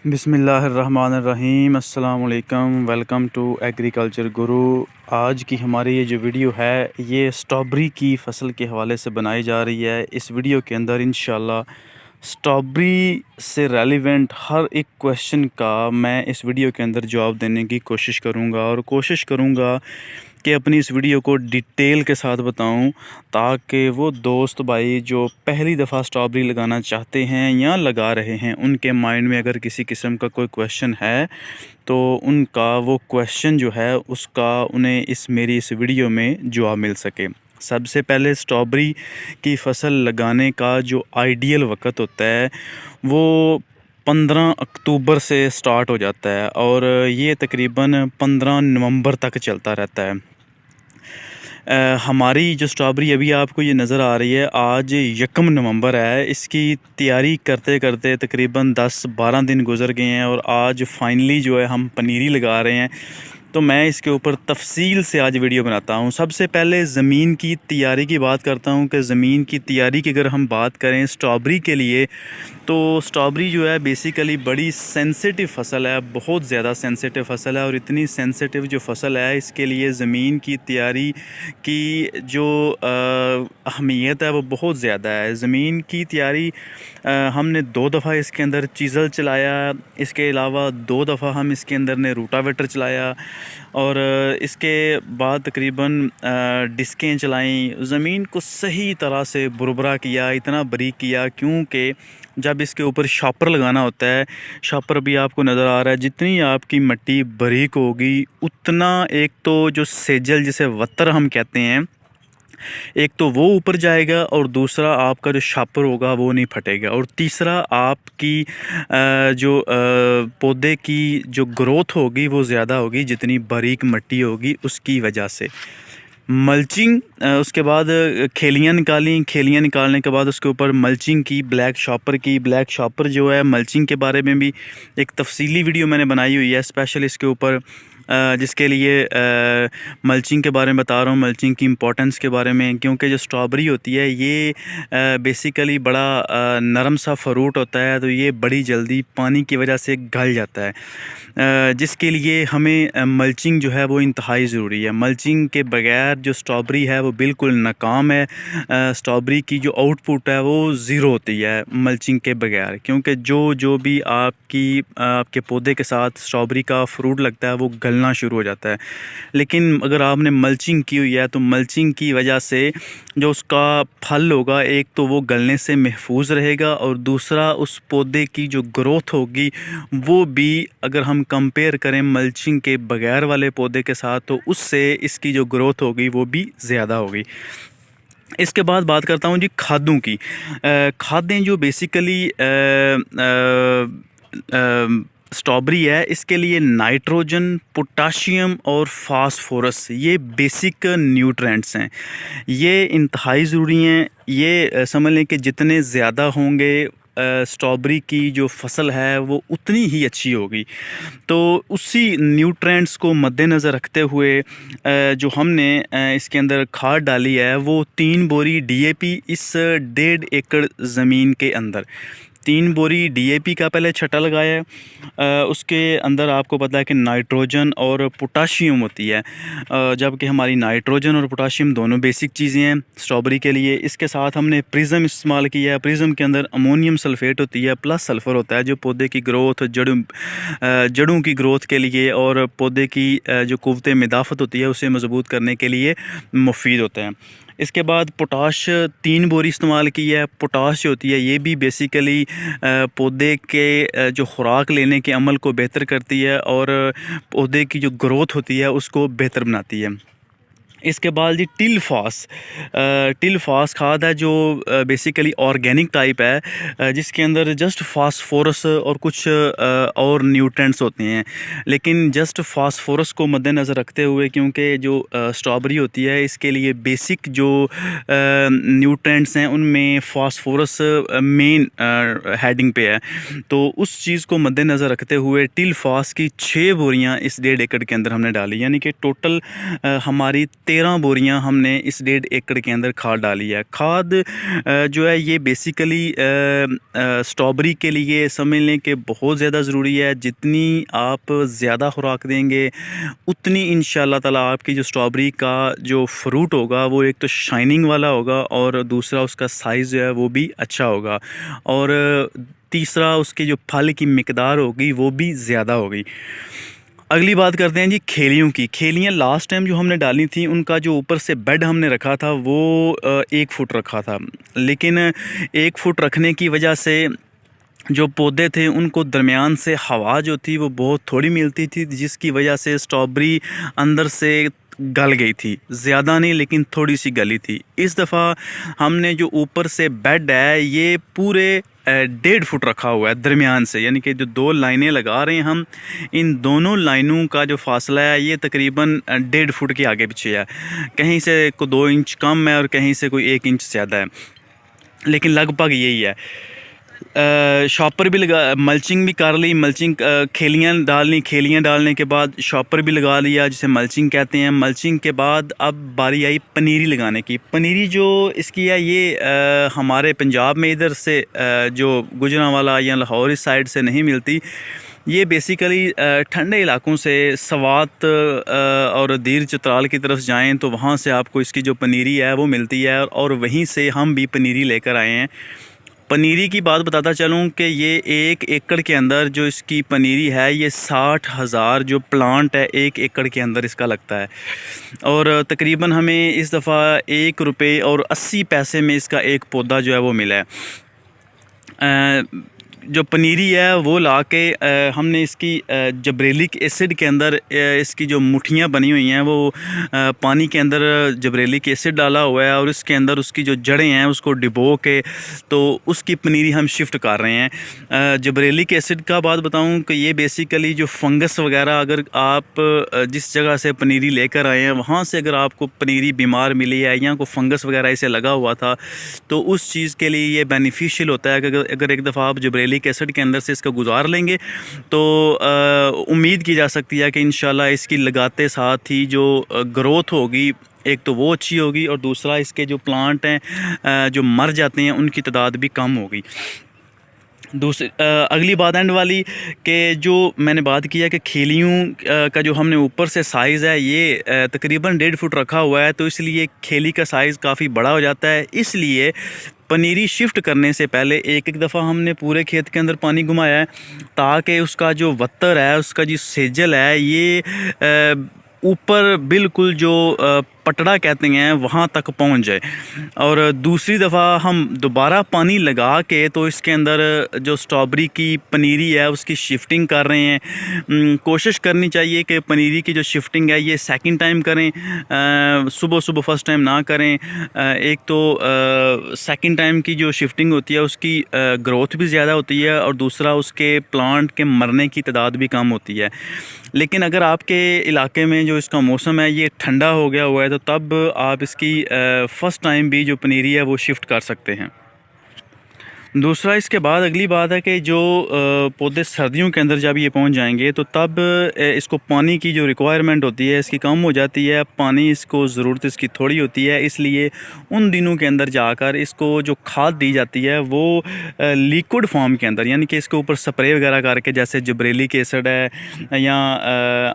बिस्मिल्लाहिर्रहमानिर्रहीम। अस्सलाम वालेकुम। वेलकम टू एग्रीकल्चर गुरु। आज की हमारी ये जो वीडियो है ये स्ट्रॉबेरी की फ़सल के हवाले से बनाई जा रही है। इस वीडियो के अंदर इंशाल्लाह स्ट्रॉबेरी से रेलिवेंट हर एक क्वेश्चन का मैं इस वीडियो के अंदर जवाब देने की कोशिश करूँगा और कोशिश करूँगा कि अपनी इस वीडियो को डिटेल के साथ बताऊं, ताकि वो दोस्त भाई जो पहली दफ़ा स्ट्रॉबेरी लगाना चाहते हैं या लगा रहे हैं, उनके माइंड में अगर किसी किस्म का कोई क्वेश्चन है तो उनका वो क्वेश्चन जो है उसका उन्हें मेरी इस वीडियो में जवाब मिल सके। सबसे पहले स्ट्रॉबेरी की फ़सल लगाने का जो आइडियल वक्त होता है वो 15 अक्टूबर से स्टार्ट हो जाता है और ये तकरीबन 15 नवंबर तक चलता रहता है। हमारी जो स्ट्रॉबेरी अभी आपको ये नज़र आ रही है, आज 1 नवंबर है। इसकी तैयारी करते करते तकरीबन 10-12 दिन गुज़र गए हैं और आज फाइनली जो है हम पनीरी लगा रहे हैं। तो मैं इसके ऊपर तफसील से आज वीडियो बनाता हूँ। सबसे पहले ज़मीन की तैयारी की बात करता हूँ कि ज़मीन की तैयारी की अगर हम बात करें स्ट्रॉबेरी के लिए, तो स्ट्रॉबेरी जो है बेसिकली बड़ी सेंसिटिव फ़सल है, बहुत ज़्यादा सेंसिटिव फ़सल है। और इतनी सेंसिटिव जो फ़सल है इसके लिए ज़मीन की तैयारी की जो अहमियत है वो बहुत ज़्यादा है। ज़मीन की तैयारी हमने 2 दफ़ा इसके अंदर चीज़ल चलाया, इसके अलावा 2 दफ़ा हम इसके अंदर ने रूटावेटर चलाया और इसके बाद तकरीबन डिस्कें चलाई। ज़मीन को सही तरह से बुरबरा किया, इतना बारीक किया, क्योंकि जब इसके ऊपर शॉपर लगाना होता है, शॉपर भी आपको नज़र आ रहा है, जितनी आपकी मिट्टी बारीक होगी उतना एक तो जो सेजल जिसे वत्तर हम कहते हैं, एक तो वो ऊपर जाएगा और दूसरा आपका जो शॉपर होगा वो नहीं फटेगा और तीसरा आपकी जो पौधे की जो ग्रोथ होगी वो ज़्यादा होगी जितनी बारीक मिट्टी होगी उसकी वजह से। मल्चिंग, उसके बाद खेलियाँ निकाली, खेलियाँ निकालने के बाद उसके ऊपर मल्चिंग की, ब्लैक शॉपर की। ब्लैक शॉपर जो है मल्चिंग के बारे में भी एक तफसीली वीडियो मैंने बनाई हुई है स्पेशल इसके ऊपर, जिसके लिए मल्चिंग के बारे में बता रहा हूँ, मल्चिंग की इम्पोर्टेंस के बारे में। क्योंकि जो स्ट्रॉबेरी होती है ये बेसिकली बड़ा नरम सा फ्रूट होता है, तो ये बड़ी जल्दी पानी की वजह से गल जाता है, जिसके लिए हमें मल्चिंग जो है वो इंतहाई ज़रूरी है। मल्चिंग के बगैर जो स्ट्रॉबेरी है वो बिल्कुल नाकाम है। स्ट्रॉबेरी की जो आउटपुट है वो ज़ीरो होती है मल्चिंग के बगैर, क्योंकि जो भी आपके पौधे के साथ स्ट्रॉबेरी का फ्रूट लगता है वो गलना शुरू हो जाता है। लेकिन अगर आपने मल्चिंग की हुई है तो मल्चिंग की वजह से जो उसका फल होगा, एक तो वो गलने से महफूज रहेगा और दूसरा उस पौधे की जो ग्रोथ होगी वो भी, अगर हम कंपेयर करें मल्चिंग के बगैर वाले पौधे के साथ, तो उससे इसकी जो ग्रोथ होगी वो भी ज़्यादा होगी। इसके बाद बात करता हूँ जी खादों की। खादें जो बेसिकली स्ट्रॉबेरी है इसके लिए नाइट्रोजन, पोटाशियम और फास्फोरस ये बेसिक न्यूट्रेंट्स हैं, ये इंतहाई ज़रूरी हैं। ये समझ लें कि जितने ज़्यादा होंगे स्ट्रॉबेरी की जो फसल है वो उतनी ही अच्छी होगी। तो उसी न्यूट्रेंट्स को मद्देनज़र रखते हुए जो हमने इसके अंदर खाद डाली है वो 3 बोरी डीएपी इस 1.5 एकड़ ज़मीन के अंदर, 3 बोरी डीएपी का पहले छटा लगाया है। उसके अंदर आपको पता है कि नाइट्रोजन और पोटाशियम होती है, जबकि हमारी नाइट्रोजन और पोटाशियम दोनों बेसिक चीज़ें हैं स्ट्रॉबेरी के लिए। इसके साथ हमने प्रिज्म इस्तेमाल किया है। प्रिज्म के अंदर अमोनियम सल्फेट होती है प्लस सल्फ़र होता है, जो पौधे की ग्रोथ, जड़ों की ग्रोथ के लिए और पौधे की जो क़ुव्वत मदाफ़त होती है उसे मज़बूत करने के लिए मुफीद होते हैं। इसके बाद पोटाश 3 बोरी इस्तेमाल की है। पोटाश जो होती है ये भी बेसिकली पौधे के जो खुराक लेने के अमल को बेहतर करती है और पौधे की जो ग्रोथ होती है उसको बेहतर बनाती है। इसके बाद जी टिलफास खाद है जो बेसिकली ऑर्गेनिक टाइप है, जिसके अंदर जस्ट फास्फोरस और कुछ और न्यूट्रेंट्स होते हैं। लेकिन जस्ट फास्फोरस को मद्देनज़र रखते हुए, क्योंकि जो स्ट्रॉबेरी होती है इसके लिए बेसिक जो न्यूट्रेंट्स हैं उनमें फास्फोरस मेन हेडिंग पे है, तो उस चीज़ को मद्देनज़र रखते हुए टिलफास की 6 बोरियां इस 1.5 एकड़ के अंदर हमने डाली, यानी कि टोटल हमारी 13 बोरियां हमने इस 1.5 एकड़ के अंदर खाद डाली है। खाद जो है ये बेसिकली स्ट्रॉबेरी के लिए समझ लें कि बहुत ज़्यादा ज़रूरी है। जितनी आप ज़्यादा खुराक देंगे उतनी इंशाल्लाह ताला आपकी जो स्ट्रॉबेरी का जो फ्रूट होगा वो एक तो शाइनिंग वाला होगा और दूसरा उसका साइज़ जो है वो भी अच्छा होगा और तीसरा उसके जो फल की मिकदार होगी वो भी ज़्यादा होगी। अगली बात करते हैं जी खेलियों की। खेलियाँ लास्ट टाइम जो हमने डाली थी उनका जो ऊपर से बेड हमने रखा था वो 1 फुट रखा था, लेकिन 1 फुट रखने की वजह से जो पौधे थे उनको दरमियान से हवा जो थी वो बहुत थोड़ी मिलती थी, जिसकी वजह से स्ट्रॉबेरी अंदर से गल गई थी। ज़्यादा नहीं लेकिन थोड़ी सी गली थी। इस दफ़ा हमने जो ऊपर से बेड है ये पूरे 1.5 फुट रखा हुआ है दरमियान से, यानी कि जो 2 लाइनें लगा रहे हैं हम, इन दोनों लाइनों का जो फासला है ये तकरीबन 1.5 फुट के आगे पीछे है। कहीं से कोई 2 इंच कम है और कहीं से कोई 1 इंच ज़्यादा है, लेकिन लगभग यही है। शॉपर भी लगा, मल्चिंग भी कर ली, मल्चिंग खेलियाँ डालनी, खेलियाँ डालने के बाद शॉपर भी लगा लिया जिसे मल्चिंग कहते हैं। मल्चिंग के बाद अब बारी आई पनीरी लगाने की। पनीरी जो इसकी है ये हमारे पंजाब में इधर से जो गुजरांवाला या लाहौर इस साइड से नहीं मिलती। ये बेसिकली ठंडे इलाकों से सवात और दीर चित्राल की तरफ जाएं तो वहाँ से आपको इसकी जो पनीरी है वो मिलती है और वहीं से हम भी पनीरी लेकर आए हैं। पनीरी की बात बताता चलूँ कि ये 1 एकड़ के अंदर जो इसकी पनीरी है ये 60,000 जो प्लांट है 1 एकड़ के अंदर इसका लगता है और तकरीबन हमें इस दफ़ा 1 रुपये और 80 पैसे में इसका एक पौधा जो है वो मिला है। जो पनीरी है वो ला के हमने इसकी जबरेलिक एसिड के अंदर इसकी जो मुठियाँ बनी हुई हैं वो पानी के अंदर जबरेलिक एसिड डाला हुआ है और इसके अंदर उसकी जो जड़ें हैं उसको डिबो के तो उसकी पनीरी हम शिफ्ट कर रहे हैं। जबरेलिक एसिड का बात बताऊं कि ये बेसिकली जो फंगस वगैरह अगर आप जिस जगह से पनीरी लेकर आए हैं वहाँ से अगर आपको पनीरी बीमार मिली है या कोई फंगस वगैरह इसे लगा हुआ था तो उस चीज़ के लिए ये बेनिफिशियल होता है कि अगर एक दफ़ा आप जबरेलिक एसिड के अंदर से इसका गुजार लेंगे तो उम्मीद की जा सकती है कि इंशाल्लाह इसकी लगाते साथ ही जो ग्रोथ होगी एक तो वो अच्छी होगी और दूसरा इसके जो प्लांट हैं जो मर जाते हैं उनकी तादाद भी कम होगी। दूसरी अगली बात एंड वाली कि जो मैंने बात किया कि खेलियों का जो हमने ऊपर से साइज़ है ये तकरीबन 1.5 फुट रखा हुआ है तो इसलिए खेली का साइज़ काफ़ी बड़ा हो जाता है। इसलिए पनीरी शिफ्ट करने से पहले एक दफ़ा हमने पूरे खेत के अंदर पानी घुमाया है ताकि उसका जो वत्तर है उसका जो सेजल है ये ऊपर बिल्कुल जो पटड़ा कहते हैं वहाँ तक पहुँच जाए। और दूसरी दफ़ा हम दोबारा पानी लगा के तो इसके अंदर जो स्ट्रॉबेरी की पनीरी है उसकी शिफ्टिंग कर रहे हैं। कोशिश करनी चाहिए कि पनीरी की जो शिफ्टिंग है ये सेकंड टाइम करें, सुबह सुबह फर्स्ट टाइम ना करें। एक तो सेकंड टाइम की जो शिफ्टिंग होती है उसकी ग्रोथ भी ज़्यादा होती है और दूसरा उसके प्लांट के मरने की तादाद भी कम होती है। लेकिन अगर आपके इलाके में जो इसका मौसम है ये ठंडा हो गया हुआ है तो तब आप इसकी फ़र्स्ट टाइम भी जो पनीरी है वो शिफ्ट कर सकते हैं। दूसरा इसके बाद अगली बात है कि जो पौधे सर्दियों के अंदर जब ये पहुंच जाएंगे तो तब इसको पानी की जो रिक्वायरमेंट होती है इसकी कम हो जाती है, पानी इसको ज़रूरत इसकी थोड़ी होती है। इसलिए उन दिनों के अंदर जाकर इसको जो खाद दी जाती है वो लिक्विड फॉर्म के अंदर, यानी कि इसके ऊपर स्प्रे वगैरह करके जैसे जबरेलिक एसिड है या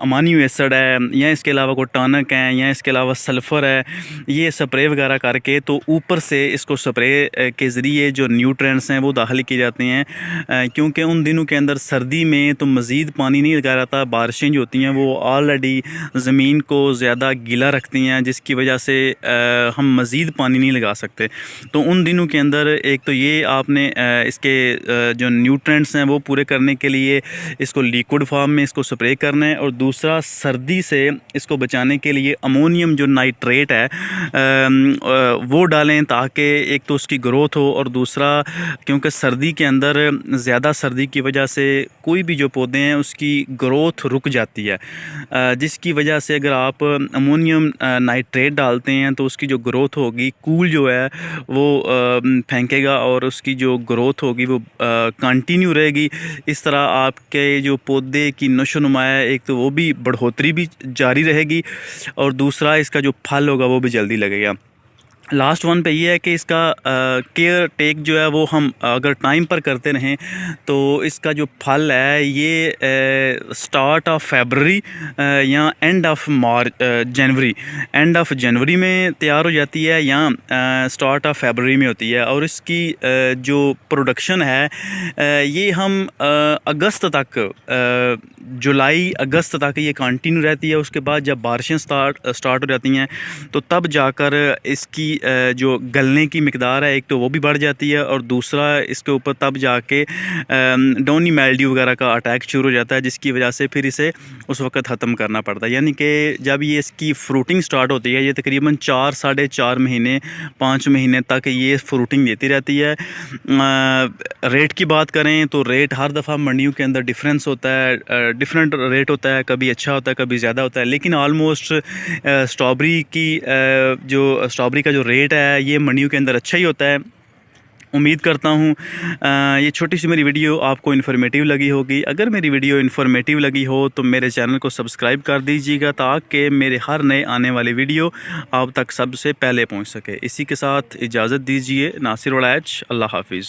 अमानियो एसिड है या इसके अलावा कोई टॉनिक है या इसके अलावा सल्फ़र है, ये स्प्रे वगैरह करके तो ऊपर से इसको स्प्रे के ज़रिए जो न्यूट्रिएंट्स हैं वो दाखिल किए जाते हैं। क्योंकि उन दिनों के अंदर सर्दी में तो मज़ीद पानी नहीं लगाया जाता, बारिशें जो होती हैं वो ऑलरेडी ज़मीन को ज़्यादा गीला रखती हैं जिसकी वजह से हम मज़ीद पानी नहीं लगा सकते। तो उन दिनों के अंदर एक तो ये आपने इसके जो न्यूट्रिएंट्स हैं वो पूरे करने के लिए इसको लिक्विड फॉर्म में इसको स्प्रे करना है और दूसरा सर्दी से इसको बचाने के लिए अमोनियम जो नाइट्रेट है वो डालें ताकि एक तो उसकी ग्रोथ हो और दूसरा क्योंकि सर्दी के अंदर ज़्यादा सर्दी की वजह से कोई भी जो पौधे हैं उसकी ग्रोथ रुक जाती है, जिसकी वजह से अगर आप अमोनियम नाइट्रेट डालते हैं तो उसकी जो ग्रोथ होगी, कूल जो है वो फेंकेगा और उसकी जो ग्रोथ होगी वो कंटिन्यू रहेगी। इस तरह आपके जो पौधे की नशोनुमा है, एक तो वो भी बढ़ोतरी भी जारी रहेगी और दूसरा इसका जो फल होगा वो भी जल्दी लगेगा। लास्ट वन पे ये है कि इसका केयर टेक जो है वो हम अगर टाइम पर करते रहें तो इसका जो फल है ये स्टार्ट ऑफ फरवरी या end of January, end of January में तैयार हो जाती है या स्टार्ट ऑफ फरवरी में होती है। और इसकी जो प्रोडक्शन है ये हम अगस्त तक, जुलाई अगस्त तक ये कंटिन्यू रहती है। उसके बाद जब बारिशें स्टार्ट हो जाती हैं तो तब जाकर इसकी जो गलने की मिकदार है एक तो वो भी बढ़ जाती है और दूसरा इसके ऊपर तब जाके डॉनी मेल्ड्यू वगैरह का अटैक शुरू हो जाता है, जिसकी वजह से फिर इसे उस वक्त ख़त्म करना पड़ता है। यानी कि जब ये इसकी फ्रूटिंग स्टार्ट होती है, ये तकरीबन 4 साढ़े 4 महीने 5 महीने तक ये फ्रूटिंग देती रहती है। रेट की बात करें तो रेट हर दफ़ा मंडियों के अंदर डिफरेंस होता है, डिफरेंट रेट होता है, कभी अच्छा होता है कभी ज़्यादा होता है, लेकिन ऑलमोस्ट स्ट्रॉबेरी का जो रेट है ये मंडियों के अंदर अच्छा ही होता है। उम्मीद करता हूँ ये छोटी सी मेरी वीडियो आपको इन्फॉर्मेटिव लगी होगी। अगर मेरी वीडियो इन्फॉर्मेटिव लगी हो तो मेरे चैनल को सब्सक्राइब कर दीजिएगा ताकि मेरे हर नए आने वाली वीडियो आप तक सबसे पहले पहुँच सके। इसी के साथ इजाज़त दीजिए। नासिर वड़ैच, अल्लाह हाफिज़।